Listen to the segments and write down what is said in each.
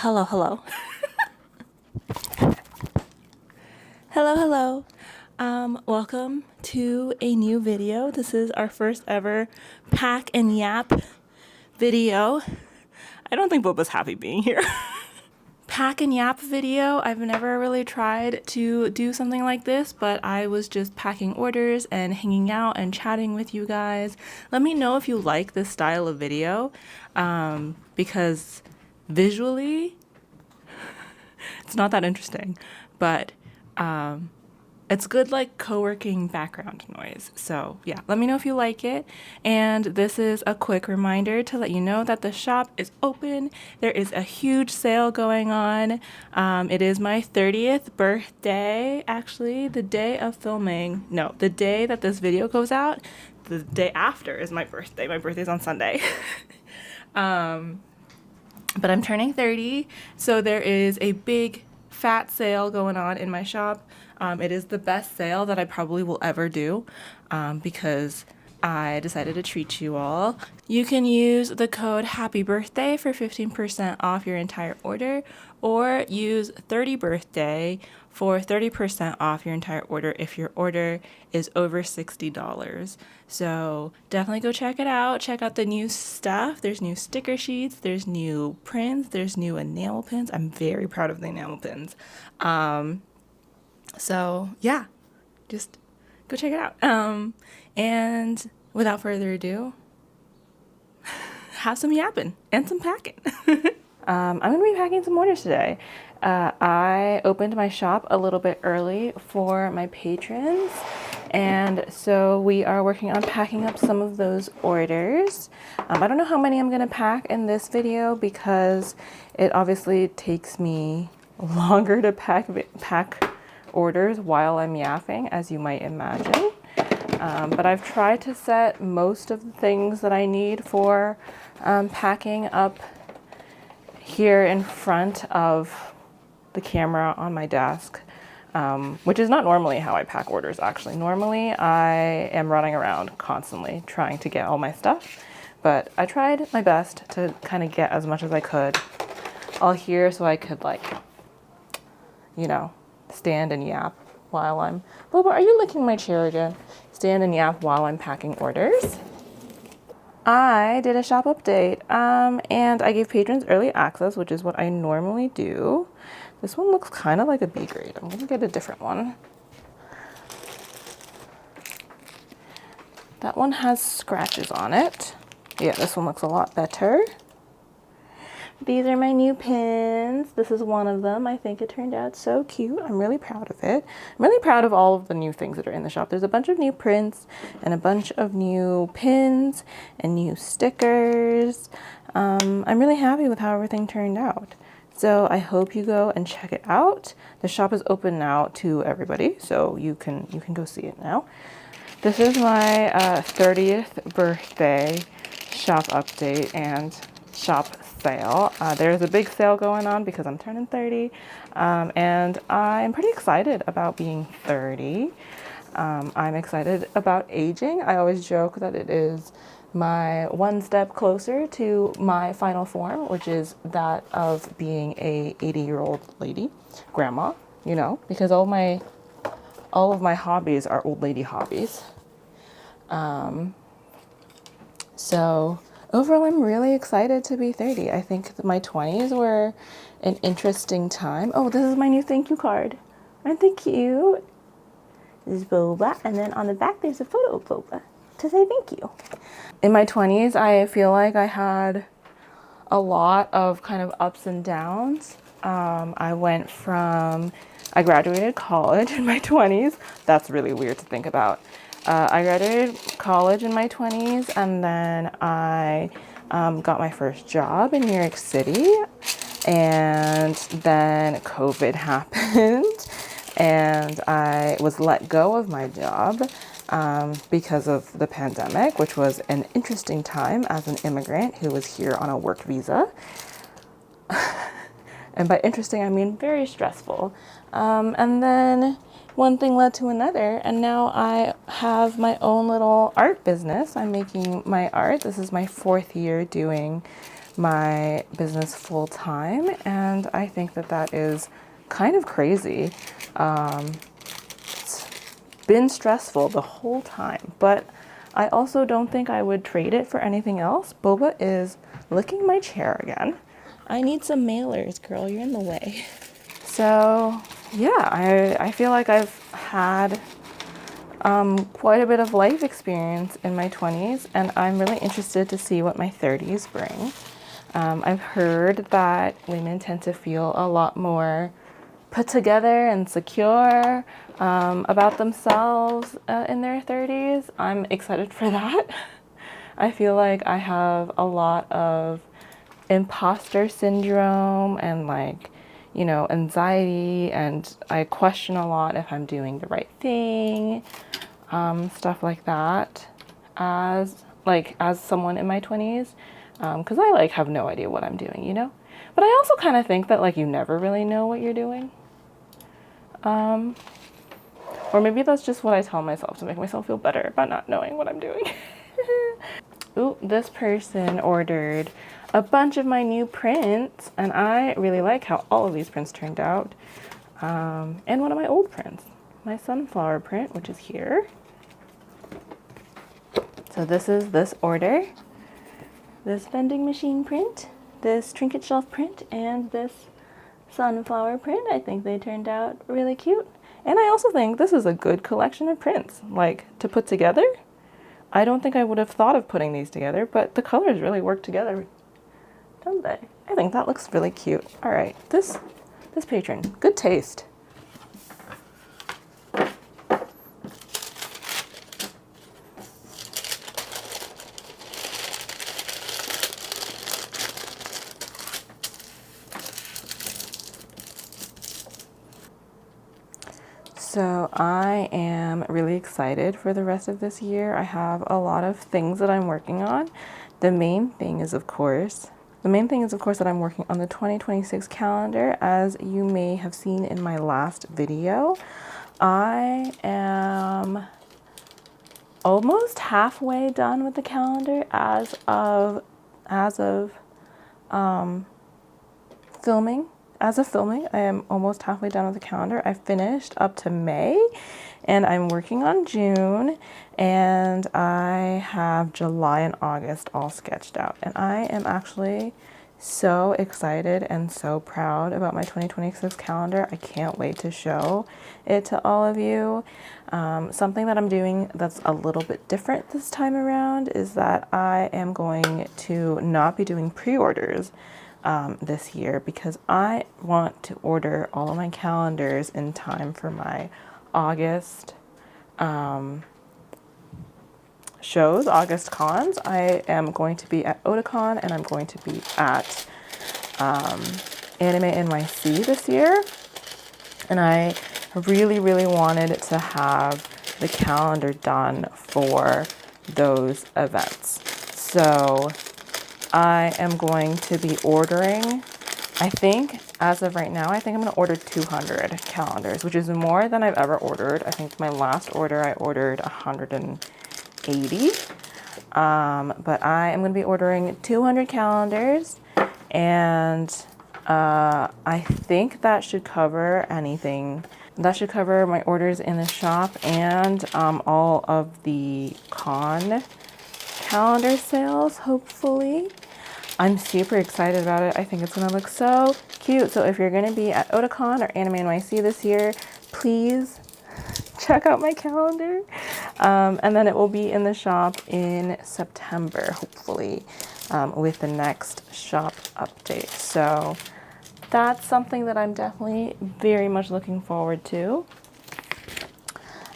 Hello, hello. Hello. Welcome to a new video. This is our first ever pack and yap video. I don't think Boba's happy being here. Pack and yap video. I've never really tried to do something like this, but I was just packing orders and hanging out and chatting with you guys. Let me know if you like this style of video, because visually it's not that interesting, but it's good like co-working background noise. So yeah, let me know if you like it. And this is a quick reminder to let you know that the shop is open. There is a huge sale going on. It is my 30th birthday, actually, the day of filming. No, the day that this video goes out, the day after is my birthday. My birthday's on Sunday. But I'm turning 30, so there is a big fat sale going on in my shop. It is the best sale that I probably will ever do, because I decided to treat you all. You can use the code Happy Birthday for 15% off your entire order, or use 30 birthday for 30% off your entire order if your order is over $60. So definitely go check it out. Check out the new stuff. There's new sticker sheets, there's new prints, there's new enamel pins. I'm very proud of the enamel pins. So yeah, just go check it out. And without further ado, have some yapping and some packing. I'm going to be packing some orders today. I opened my shop a little bit early for my patrons, and so we are working on packing up some of those orders. I don't know how many I'm going to pack in this video because it obviously takes me longer to pack orders while I'm yapping, as you might imagine. But I've tried to set most of the things that I need for packing up here in front of the camera on my desk, which is not normally how I pack orders, actually. Normally, I am running around constantly trying to get all my stuff, but I tried my best to kind of get as much as I could all here so I could, like, you know, stand and yap while I'm... Boba, are you licking my chair again? Stand and yap while I'm packing orders. I did a shop update, and I gave patrons early access, which is what I normally do. This one looks kind of like a B grade. I'm gonna get a different one. That one has scratches on it. Yeah, this one looks a lot better. These are my new pins. This is one of them. I think it turned out so cute. I'm really proud of it. I'm really proud of all of the new things that are in the shop. There's a bunch of new prints and a bunch of new pins and new stickers. I'm really happy with how everything turned out. So I hope you go and check it out. The shop is open now to everybody, so you can go see it now. This is my 30th birthday shop update and shop sale. There's a big sale going on because I'm turning 30, and I'm pretty excited about being 30. I'm excited about aging. I always joke that it is my one step closer to my final form, which is that of being a 80-year-old lady, grandma, you know, because all of my hobbies are old lady hobbies. So overall, I'm really excited to be 30. I think my 20s were an interesting time. Oh, this is my new thank you card. Aren't they cute? This is Boba, and then on the back there's a photo of Boba to say thank you. In my 20s, I feel like I had a lot of kind of ups and downs. I graduated college in my 20s. That's really weird to think about. I graduated college in my 20s, and then I got my first job in New York City, and then COVID happened, and I was let go of my job because of the pandemic, which was an interesting time as an immigrant who was here on a work visa. And by interesting, I mean very stressful. And then one thing led to another, and now I have my own little art business. I'm making my art. This is my 4th year doing my business full time, and I think that that is kind of crazy. It's been stressful the whole time, but I also don't think I would trade it for anything else. Boba is licking my chair again. I need some mailers, girl. You're in the way. So yeah, I feel like I've had quite a bit of life experience in my 20s, and I'm really interested to see what my 30s bring. I've heard that women tend to feel a lot more put together and secure about themselves in their 30s. I'm excited for that. I feel like I have a lot of imposter syndrome and anxiety, and I question a lot if I'm doing the right thing, stuff like that, as someone in my 20s, because I have no idea what I'm doing, But I also kind of think that you never really know what you're doing. Or maybe that's just what I tell myself to make myself feel better about not knowing what I'm doing. Ooh, this person ordered a bunch of my new prints, and I really like how all of these prints turned out. And one of my old prints, my sunflower print, which is here. So this is this order, this vending machine print, this trinket shelf print, and this sunflower print. I think they turned out really cute. And I also think this is a good collection of prints, to put together. I don't think I would have thought of putting these together, but the colors really work together, don't they? I think that looks really cute. All right, this patron, good taste. So I am really excited for the rest of this year. I have a lot of things that I'm working on. The main thing is, of course, that I'm working on the 2026 calendar. As you may have seen in my last video, I am almost halfway done with the calendar as of filming. As of filming, I am almost halfway done with the calendar. I finished up to May, and I'm working on June, and I have July and August all sketched out. And I am actually so excited and so proud about my 2026 calendar. I can't wait to show it to all of you. Something that I'm doing that's a little bit different this time around is that I am going to not be doing pre-orders this year, because I want to order all of my calendars in time for my August shows, August cons. I am going to be at Otakon, and I'm going to be at Anime NYC this year, and I really, really wanted to have the calendar done for those events. So I am going to be ordering, I think, as of right now, I think I'm going to order 200 calendars, which is more than I've ever ordered. I think my last order, I ordered 180. But I am going to be ordering 200 calendars, and I think that should cover anything. That should cover my orders in the shop and all of the con calendar sales, hopefully. I'm super excited about it. I think it's gonna look so cute. So if you're gonna be at Otakon or Anime NYC this year, please check out my calendar. And then it will be in the shop in September, hopefully, with the next shop update. So that's something that I'm definitely very much looking forward to.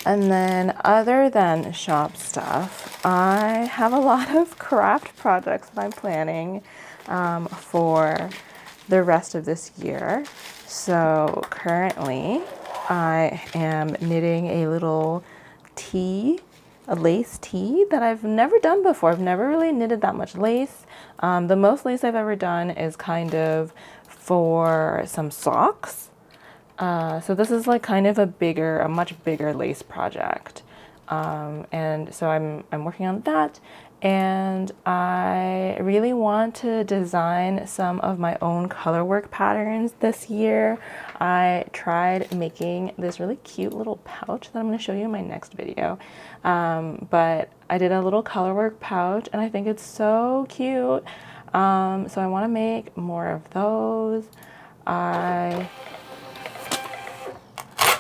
And then other than shop stuff, I have a lot of craft projects that I'm planning for the rest of this year. So currently I am knitting a little tee, a lace tee that I've never done before. I've never really knitted that much lace. The most lace I've ever done is kind of for some socks. So this is kind of a much bigger lace project. And so I'm working on that. and I really want to design some of my own color work patterns this year. I tried making this really cute little pouch that I'm going to show you in my next video, but I did a little color work pouch and I think it's so cute. So I want to make more of those.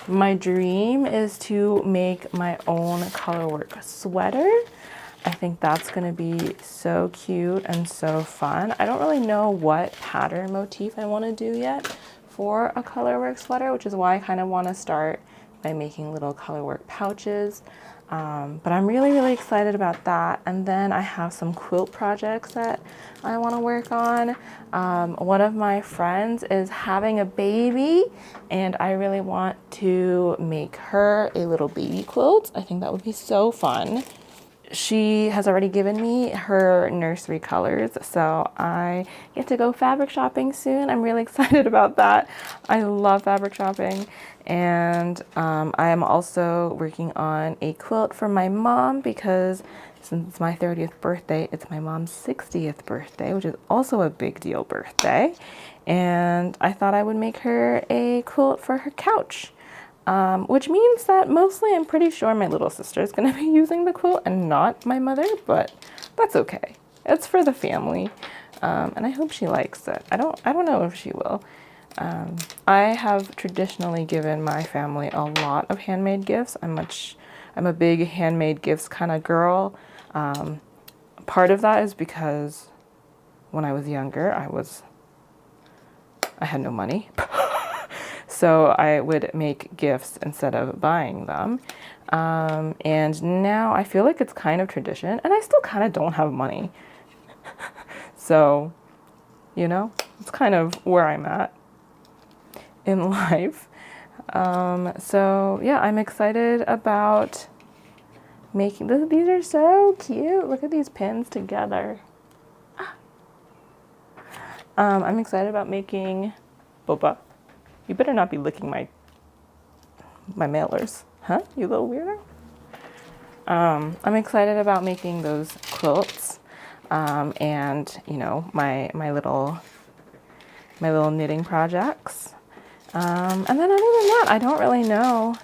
My dream is to make my own color work sweater. I think that's going to be so cute and so fun. I don't really know what pattern motif I want to do yet for a colorwork sweater, which is why I kind of want to start by making little colorwork pouches. But I'm really, really excited about that. And then I have some quilt projects that I want to work on. One of my friends is having a baby, and I really want to make her a little baby quilt. I think that would be so fun. She has already given me her nursery colors, so I get to go fabric shopping soon. I'm really excited about that. I love fabric shopping, and I am also working on a quilt for my mom because since it's my 30th birthday, it's my mom's 60th birthday, which is also a big deal birthday, and I thought I would make her a quilt for her couch. Which means that mostly I'm pretty sure my little sister is going to be using the quilt and not my mother, but that's okay. It's for the family, and I hope she likes it. I don't know if she will. I have traditionally given my family a lot of handmade gifts. I'm a big handmade gifts kind of girl. Part of that is because when I was younger, I had no money. So I would make gifts instead of buying them. And now I feel like it's kind of tradition, and I still kind of don't have money. So, you know, it's kind of where I'm at in life. So yeah, I'm excited about making this. These are so cute. Look at these pins together. I'm excited about making boba. You better not be licking my mailers, huh? You little weirdo. I'm excited about making those quilts, and you know my little knitting projects. And then other than that, I don't really know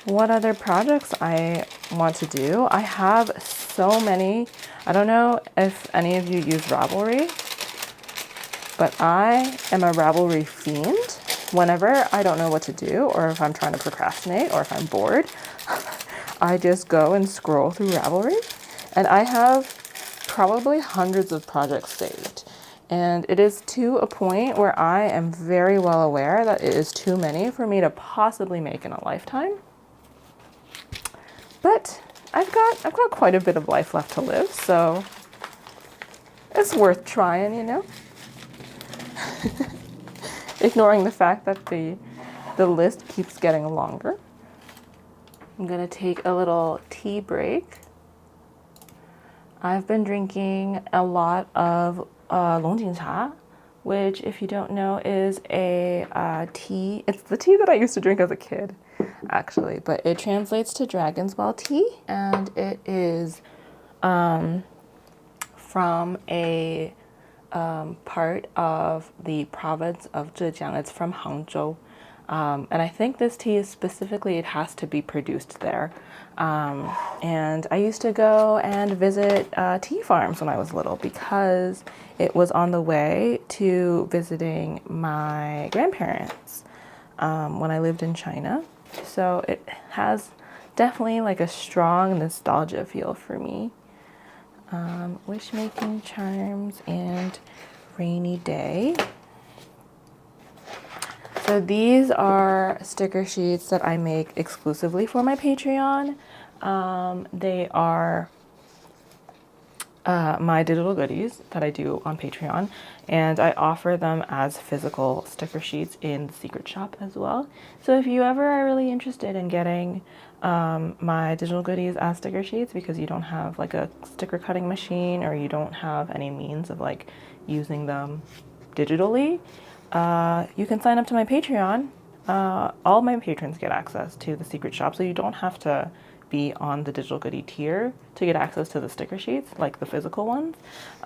what other projects I want to do. I have so many. I don't know if any of you use Ravelry, but I am a Ravelry fiend. Whenever I don't know what to do, or if I'm trying to procrastinate, or if I'm bored, I just go and scroll through Ravelry, and I have probably hundreds of projects saved. And it is to a point where I am very well aware that it is too many for me to possibly make in a lifetime. But I've got quite a bit of life left to live, so it's worth trying, you know. Ignoring the fact that the list keeps getting longer. I'm gonna take a little tea break. I've been drinking a lot of longjingcha, which, if you don't know, is a tea. It's the tea that I used to drink as a kid, actually, but it translates to dragon's well tea, and it is from a part of the province of Zhejiang. It's from Hangzhou. And I think this tea is specifically, it has to be produced there. And I used to go and visit tea farms when I was little because it was on the way to visiting my grandparents when I lived in China. So it has definitely like a strong nostalgia feel for me. Wish making charms and rainy day. So these are sticker sheets that I make exclusively for my Patreon. They are my digital goodies that I do on Patreon, and I offer them as physical sticker sheets in the secret shop as well. So if you ever are really interested in getting my digital goodies as sticker sheets because you don't have like a sticker cutting machine, or you don't have any means of like using them digitally, you can sign up to my Patreon. All my patrons get access to the secret shop, so you don't have to be on the digital goodie tier to get access to the sticker sheets, like the physical ones.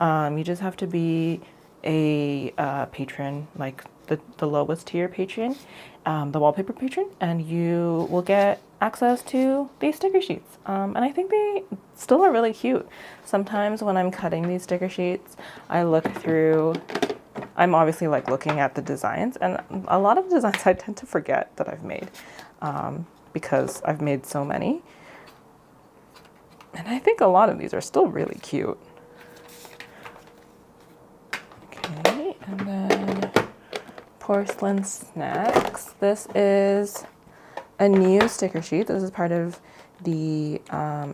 You just have to be a patron, like the lowest tier patron, the wallpaper patron, and you will get access to these sticker sheets. And I think they still are really cute. Sometimes when I'm cutting these sticker sheets, I look through, I'm obviously like looking at the designs, and a lot of designs I tend to forget that I've made because I've made so many. And I think a lot of these are still really cute. Okay, and then porcelain snacks. This is a new sticker sheet. This is part of the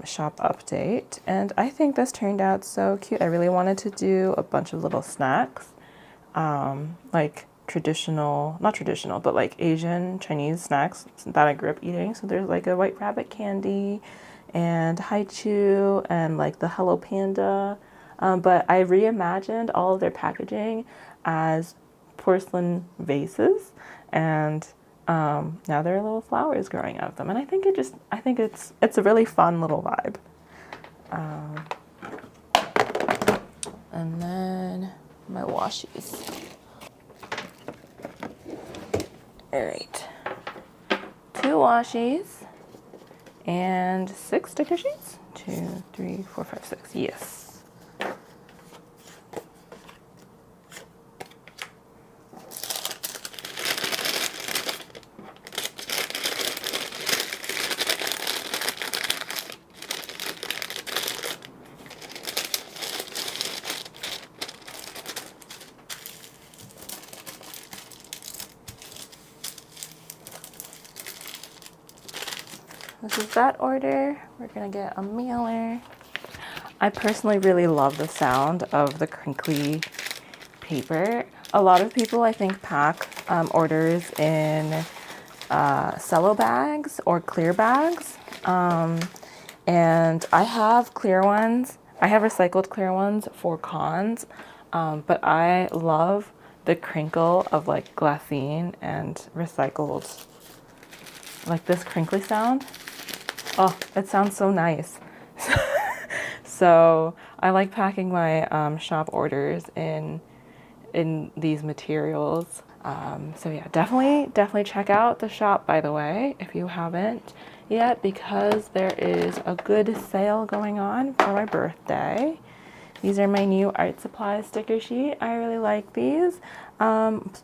shop update, and I think this turned out so cute. I really wanted to do a bunch of little snacks, like traditional, not traditional, but like Asian Chinese snacks that I grew up eating. So there's like a white rabbit candy and haichu and like the Hello Panda, but I reimagined all of their packaging as porcelain vases, and now there are little flowers growing out of them, and I think it's a really fun little vibe. And then my washies. All right, 2 washies and 6 sticker sheets. 2, 3, 4, 5, 6. Yes. This is that order. We're gonna get a mailer. I personally really love the sound of the crinkly paper. A lot of people, I think, pack orders in cello bags or clear bags. And I have clear ones. I have recycled clear ones for cons, but I love the crinkle of like glassine and recycled, like this crinkly sound. Oh, it sounds so nice. So I like packing my shop orders in these materials. So yeah, definitely check out the shop, by the way, if you haven't yet, because there is a good sale going on for my birthday. These are my new art supplies sticker sheet. I really like these.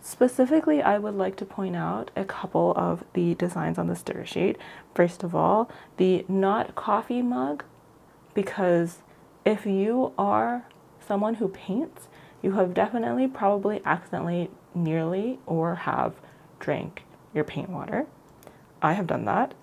Specifically, I would like to point out a couple of the designs on the sticker sheet. First of all, the not coffee mug, because if you are someone who paints, you have definitely probably accidentally nearly or have drank your paint water. I have done that.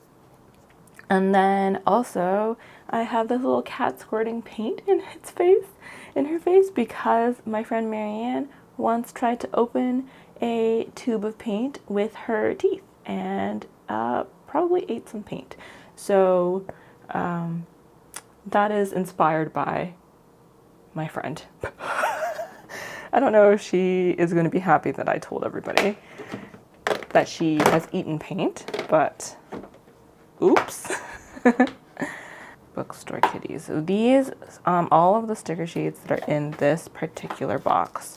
And then also I have this little cat squirting paint in her face, because my friend Marianne once tried to open a tube of paint with her teeth and probably ate some paint. So that is inspired by my friend. I don't know if she is going to be happy that I told everybody that she has eaten paint, but oops. Bookstore kitties. So these, all of the sticker sheets that are in this particular box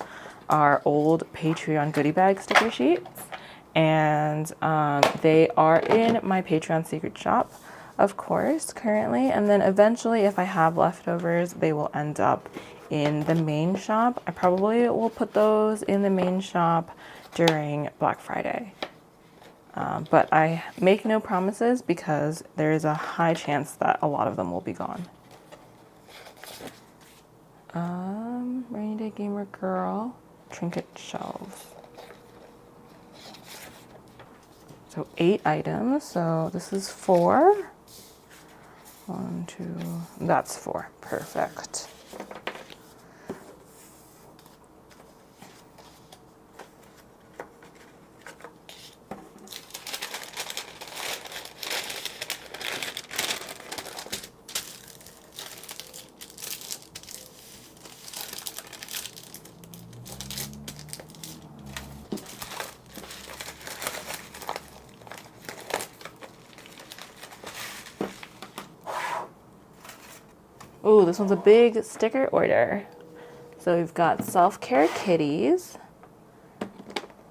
are old Patreon goodie bag sticker sheets, and they are in my Patreon secret shop, of course, currently, and then eventually, if I have leftovers, they will end up in the main shop. I probably will put those in the main shop during Black Friday. But I make no promises because there is a high chance that a lot of them will be gone. Rainy Day Gamer Girl trinket shelves. So 8 items. So this is 4. 1, 2, that's 4. Perfect. Ooh, this one's a big sticker order. So we've got self-care kitties,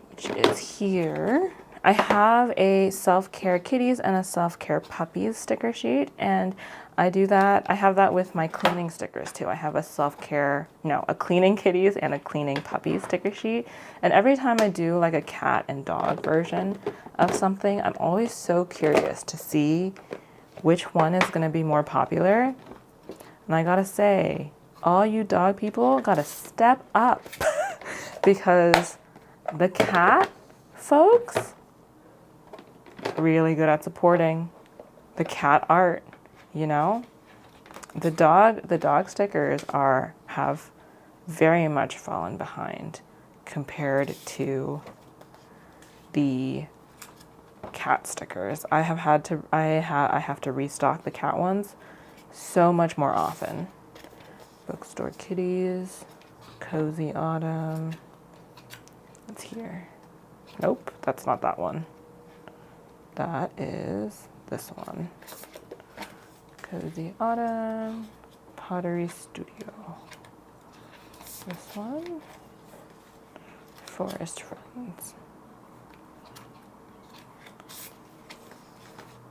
which is here. I have a self-care kitties and a self-care puppies sticker sheet, and I do that. I have that with my cleaning stickers too. I have a a cleaning kitties and a cleaning puppies sticker sheet. And every time I do like a cat and dog version of something, I'm always so curious to see which one is going to be more popular. And I gotta say, all you dog people gotta step up because the cat folks really good at supporting the cat art, you know? The dog stickers have very much fallen behind compared to the cat stickers. I have to restock the cat ones so much more often. Bookstore kitties, cozy autumn. It's here. Nope, that's not that one. That is this one. Cozy autumn, pottery studio. This one, forest friends.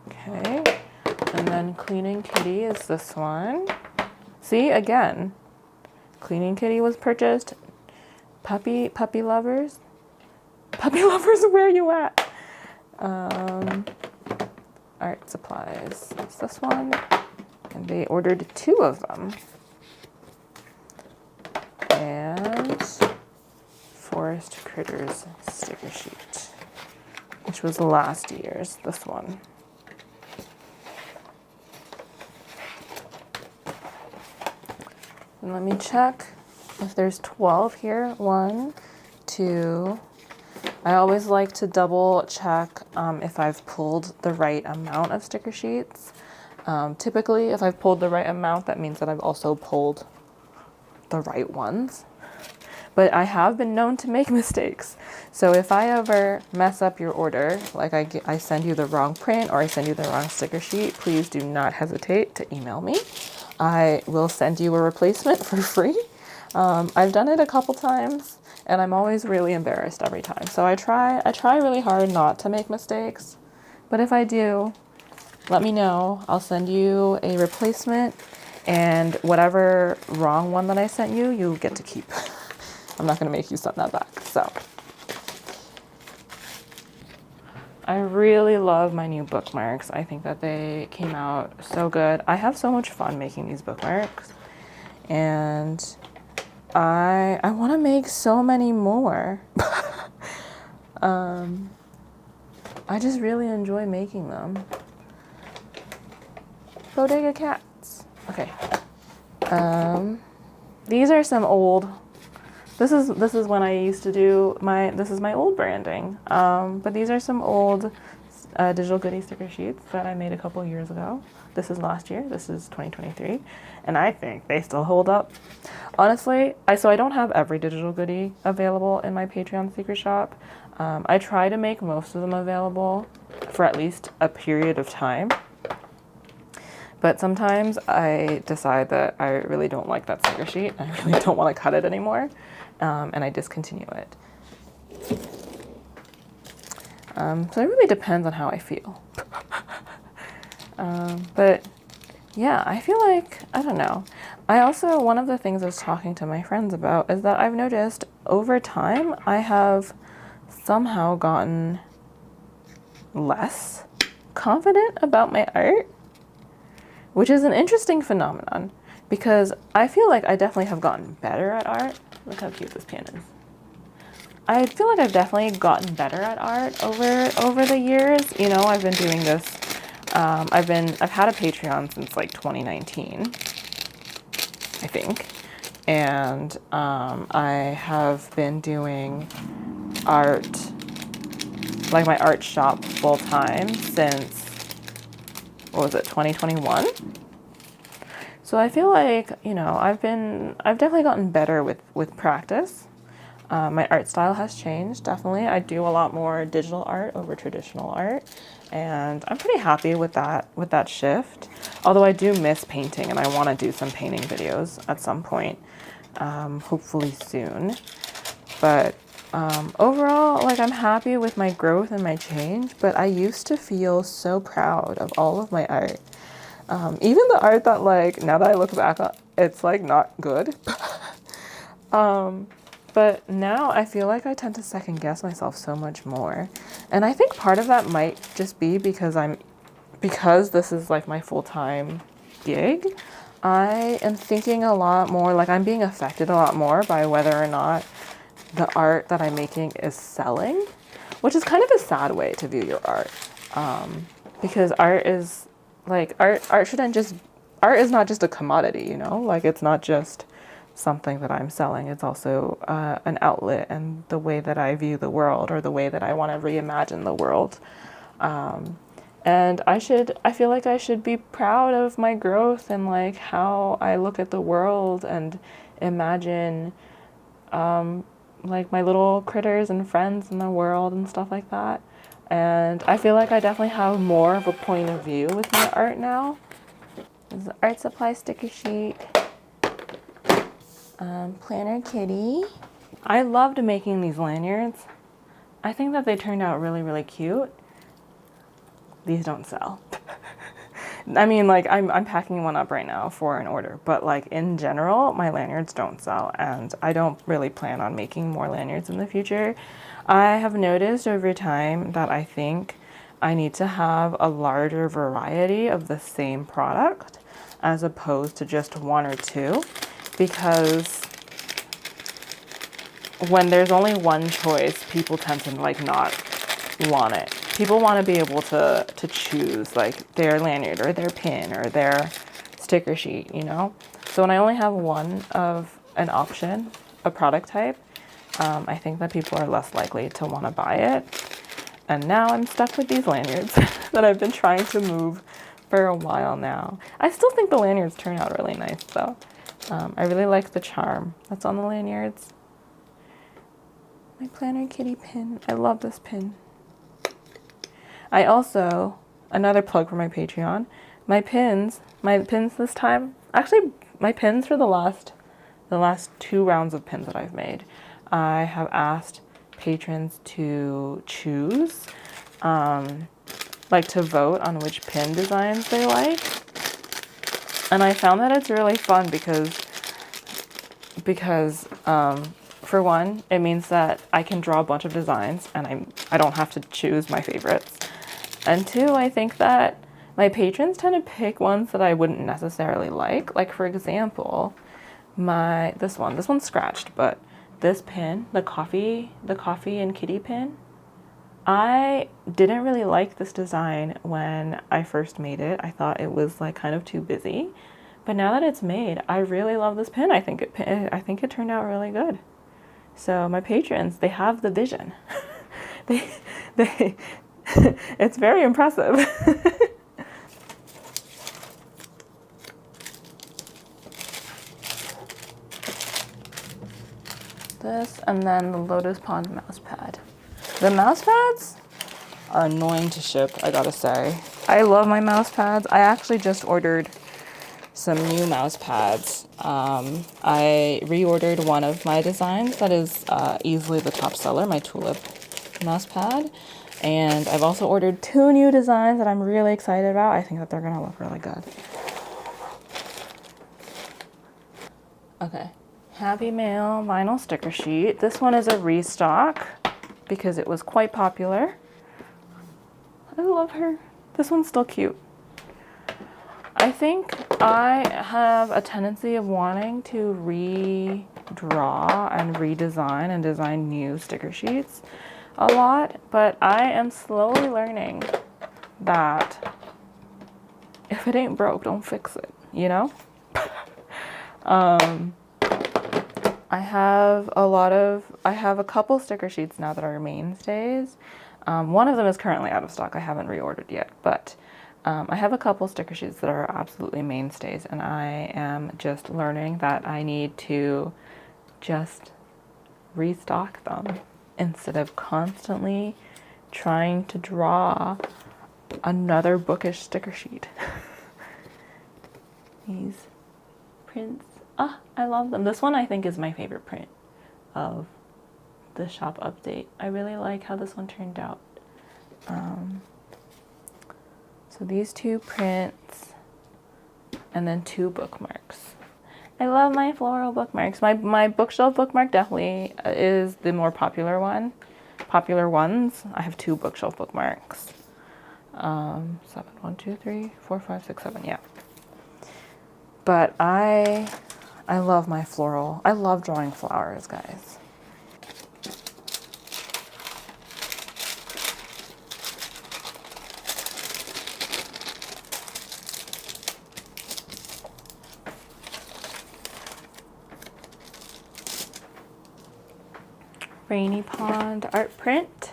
Okay, and then cleaning kitty is this one. See, again, cleaning kitty was purchased. Puppy lovers, where are you at? Art supplies. It's this one, and they ordered 2 of them. And forest critters sticker sheet, which was last year's. This one. And let me check if there's 12 here. 1, 2. I always like to double check if I've pulled the right amount of sticker sheets. Typically, if I've pulled the right amount, that means that I've also pulled the right ones. But I have been known to make mistakes. So if I ever mess up your order, like I send you the wrong print or I send you the wrong sticker sheet, please do not hesitate to email me. I will send you a replacement for free. I've done it a couple times and I'm always really embarrassed every time. So I try really hard not to make mistakes. But if I do, let me know. I'll send you a replacement, and whatever wrong one that I sent you, you get to keep. I'm not going to make you send that back. So I really love my new bookmarks. I think that they came out so good. I have so much fun making these bookmarks, and I want to make so many more. I just really enjoy making them. Bodega cats. Okay. These are some old. This is when I used to do this is my old branding. But these are some old digital goodie sticker sheets that I made a couple years ago. This is last year. This is 2023, and I think they still hold up. Honestly, I don't have every digital goodie available in my Patreon secret shop. I try to make most of them available for at least a period of time. But sometimes I decide that I really don't like that sticker sheet. I really don't want to cut it anymore, and I discontinue it. So it really depends on how I feel. But yeah, I feel like, I don't know. One of the things I was talking to my friends about is that I've noticed over time I have somehow gotten less confident about my art, which is an interesting phenomenon because I feel like I definitely have gotten better at art. Look how cute this pen is. I feel like I've definitely gotten better at art over the years. You know, I've been doing this. I've had a Patreon since like 2019, I think, and I have been doing art, like my art shop full time since, what was it, 2021? So I feel like, you know, I've definitely gotten better with practice. My art style has changed, definitely. I do a lot more digital art over traditional art, and I'm pretty happy with that shift. Although I do miss painting, and I want to do some painting videos at some point, hopefully soon. But overall, like, I'm happy with my growth and my change, but I used to feel so proud of all of my art. Even the art that, like, now that I look back on, it's like not good. But now I feel like I tend to second guess myself so much more. And I think part of that might just be because this is like my full-time gig. I am thinking a lot more, like I'm being affected a lot more by whether or not the art that I'm making is selling, which is kind of a sad way to view your art. Because art is like, art is not just a commodity, you know, like it's not just something that I'm selling. It's also an outlet and the way that I view the world, or the way that I want to reimagine the world. And I feel like I should be proud of my growth and like how I look at the world and imagine like my little critters and friends in the world and stuff like that. And I feel like I definitely have more of a point of view with my art now. This is the art supply sticker sheet. Planner kitty. I loved making these lanyards. I think that they turned out really, really cute. These don't sell. I mean, like, I'm packing one up right now for an order, but like in general, my lanyards don't sell, and I don't really plan on making more lanyards in the future. I have noticed over time that I think I need to have a larger variety of the same product as opposed to just one or two, because when there's only one choice, people tend to like not want it. People want to be able to choose like their lanyard or their pin or their sticker sheet, you know? So when I only have one of an option, a product type, I think that people are less likely to want to buy it. And now I'm stuck with these lanyards that I've been trying to move for a while now. I still think the lanyards turn out really nice though. I really like the charm that's on the lanyards. My planner kitty pin. I love this pin. I also, another plug for my Patreon, my pins this time, actually my pins for the last 2 rounds of pins that I've made, I have asked patrons to choose, like to vote on which pin designs they like. And I found that it's really fun because for one, it means that I can draw a bunch of designs and I don't have to choose my favorites. And 2, I think that my patrons tend to pick ones that I wouldn't necessarily like. Like for example, this one's scratched, but this pin, the coffee and kitty pin, I didn't really like this design when I first made it. I thought it was like kind of too busy. But now that it's made, I really love this pin. I think it turned out really good. So my patrons, they have the vision. they it's very impressive. This, and then the Lotus Pond mouse pad. The mouse pads are annoying to ship, I gotta say. I love my mouse pads. I actually just ordered some new mouse pads. I reordered one of my designs that is easily the top seller, my tulip mouse pad. And I've also ordered 2 new designs that I'm really excited about. I think that they're gonna look really good. Okay, Happy Mail vinyl sticker sheet. This one is a restock because it was quite popular. I love her. This one's still cute. I think I have a tendency of wanting to redraw and redesign and design new sticker sheets a lot, but I am slowly learning that if it ain't broke, don't fix it, you know? I have a couple sticker sheets now that are mainstays. One of them is currently out of stock. I haven't reordered yet, but I have a couple sticker sheets that are absolutely mainstays, and I am just learning that I need to just restock them instead of constantly trying to draw another bookish sticker sheet. These prints, I love them. This one I think is my favorite print of the shop update. I really like how this one turned out. So these two prints and then two bookmarks. I love my floral bookmarks. My bookshelf bookmark definitely is the more popular one. Popular ones. I have two bookshelf bookmarks. 7, 1, 2, 3, 4, 5, 6, 7. Yeah. But I love my floral. I love drawing flowers, guys. Rainy Pond art print.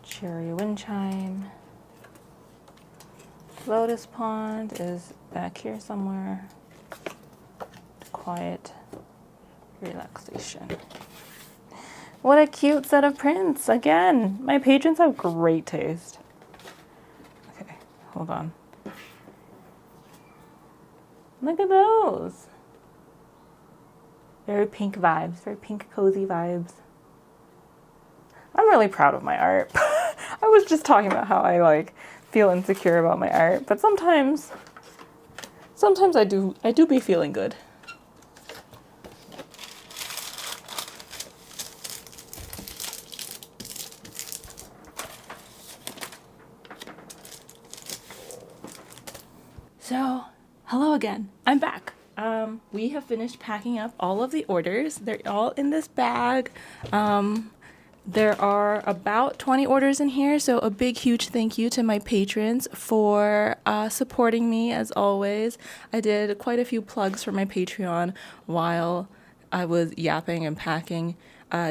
Cherry wind chime. Lotus Pond is back here somewhere. Quiet relaxation. What a cute set of prints. Again, my patrons have great taste. Okay, hold on. Look at those. Very pink vibes, very pink cozy vibes. I'm really proud of my art. I was just talking about how I feel insecure about my art, but sometimes I do be feeling good. So, hello again. I'm back. We have finished packing up all of the orders. They're all in this bag. There are about 20 orders in here, so a big, huge thank you to my patrons for supporting me as always. I did quite a few plugs for my Patreon while I was yapping and packing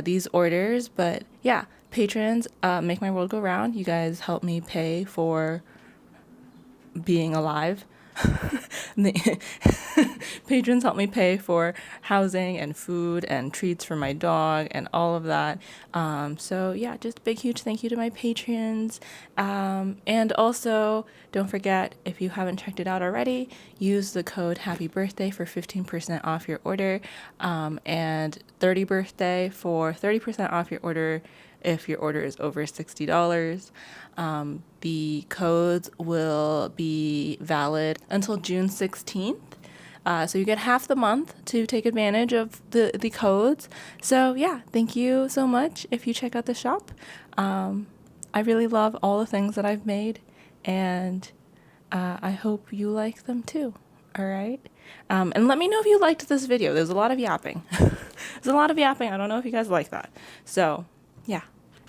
these orders, but yeah, patrons make my world go round. You guys help me pay for being alive. The patrons help me pay for housing and food and treats for my dog and all of that. So yeah, just a big huge thank you to my patrons. And also don't forget, if you haven't checked it out already, use the code Happy Birthday for 15% off your order, and 30 birthday for 30% off your order if your order is over $60. The codes will be valid until June 16th. So you get half the month to take advantage of the codes. So yeah, thank you so much if you check out the shop. I really love all the things that I've made, and I hope you like them too. All right. And let me know if you liked this video. There's a lot of yapping. There's a lot of yapping. I don't know if you guys like that. So yeah.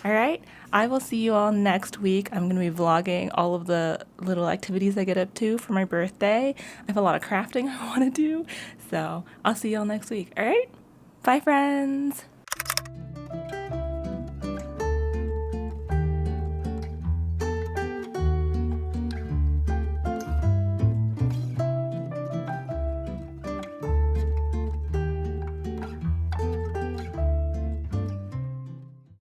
All right. I will see you all next week. I'm going to be vlogging all of the little activities I get up to for my birthday. I have a lot of crafting I want to do. So I'll see you all next week. All right. Bye, friends.